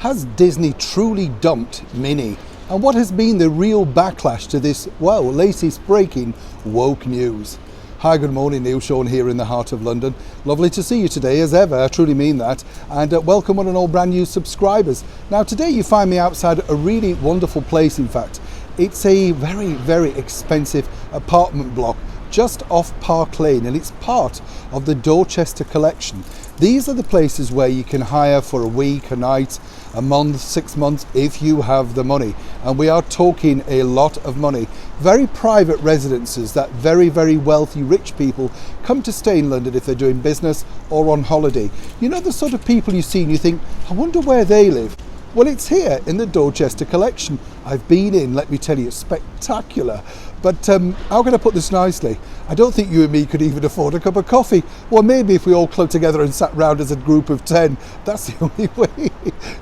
Has Disney truly dumped Minnie? And what has been the real backlash to this, well, latest breaking woke news? Hi, good morning, Neil Sean here in the heart of London. Lovely to see you today, as ever, I truly mean that. And welcome one and all brand new subscribers. Now today you find me outside a really wonderful place, in fact. It's a very, very expensive apartment block just off Park Lane, and it's part of the Dorchester collection. These are the places where you can hire for a week, a night, a month, 6 months, if you have the money. And we are talking a lot of money. Very private residences that very, very wealthy, rich people come to stay in London if they're doing business or on holiday. You know the sort of people you see and you think, I wonder where they live. Well, it's here in the Dorchester collection. I've been in, let me tell you, it's spectacular. But how can I put this nicely? I don't think you and me could even afford a cup of coffee. Well, maybe if we all clubbed together and sat round as a group of 10, that's the only way.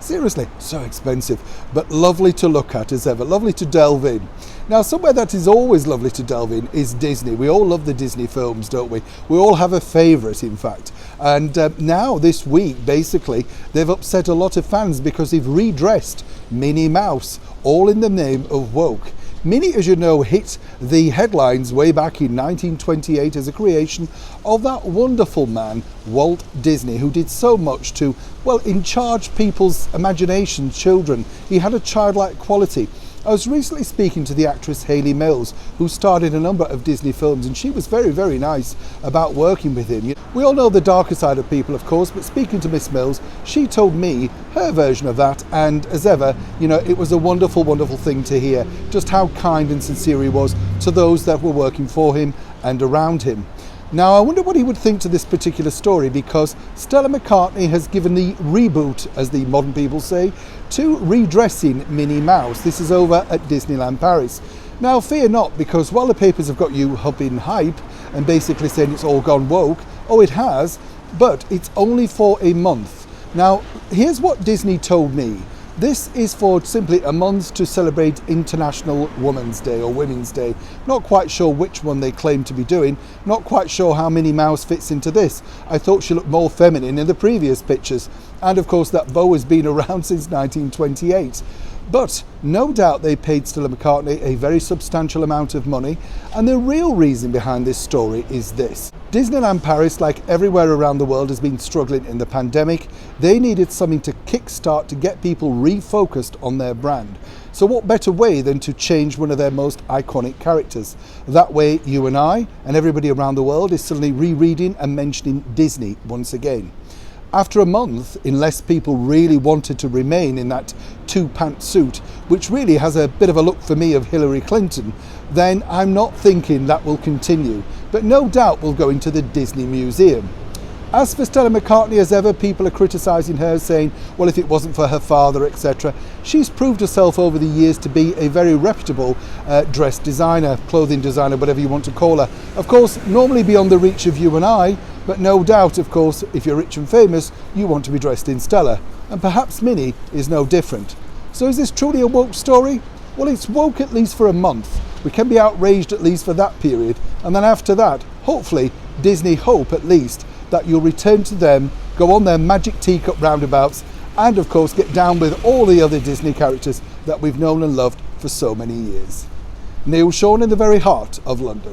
Seriously, so expensive, but lovely to look at as ever, lovely to delve in. Now, somewhere that is always lovely to delve in is Disney. We all love the Disney films, don't we? We all have a favourite, in fact. And now, this week, basically, they've upset a lot of fans because they've redressed Minnie Mouse, all in the name of woke. Minnie, as you know, hit the headlines way back in 1928 as a creation of that wonderful man, Walt Disney, who did so much to, well, enlarge people's imagination, children. He had a childlike quality. I was recently speaking to the actress Hayley Mills, who starred in a number of Disney films, and she was very, very nice about working with him. We all know the darker side of people, of course, but speaking to Miss Mills, she told me her version of that, and as ever, you know, it was a wonderful, wonderful thing to hear, just how kind and sincere he was to those that were working for him and around him. Now, I wonder what he would think to this particular story, because Stella McCartney has given the reboot, as the modern people say, to redressing Minnie Mouse. This is over at Disneyland Paris. Now, fear not, because while the papers have got you up in hype and basically saying it's all gone woke, oh, it has, but it's only for a month. Now, here's what Disney told me. This is for simply a month to celebrate International Women's Day or Women's Day. Not quite sure which one they claim to be doing. Not quite sure how Minnie Mouse fits into this. I thought she looked more feminine in the previous pictures. And of course that bow has been around since 1928. But no doubt they paid Stella McCartney a very substantial amount of money, and the real reason behind this story is this. Disneyland Paris, like everywhere around the world, has been struggling in the pandemic. They needed something to kickstart to get people refocused on their brand. So what better way than to change one of their most iconic characters? That way you and I and everybody around the world is suddenly rereading and mentioning Disney once again. After a month, unless people really wanted to remain in that two-pant suit, which really has a bit of a look for me of Hillary Clinton, then I'm not thinking that will continue. But no doubt we'll go into the Disney Museum. As for Stella McCartney, as ever, people are criticising her, saying, well, if it wasn't for her father, etc. She's proved herself over the years to be a very reputable dress designer, clothing designer, whatever you want to call her. Of course, normally beyond the reach of you and I, but no doubt, of course, if you're rich and famous, you want to be dressed in Stella. And perhaps Minnie is no different. So is this truly a woke story? Well, it's woke at least for a month. We can be outraged at least for that period. And then after that, hopefully, Disney hope at least that you'll return to them, go on their magic teacup roundabouts, and of course get down with all the other Disney characters that we've known and loved for so many years. Neil Sean in the very heart of London.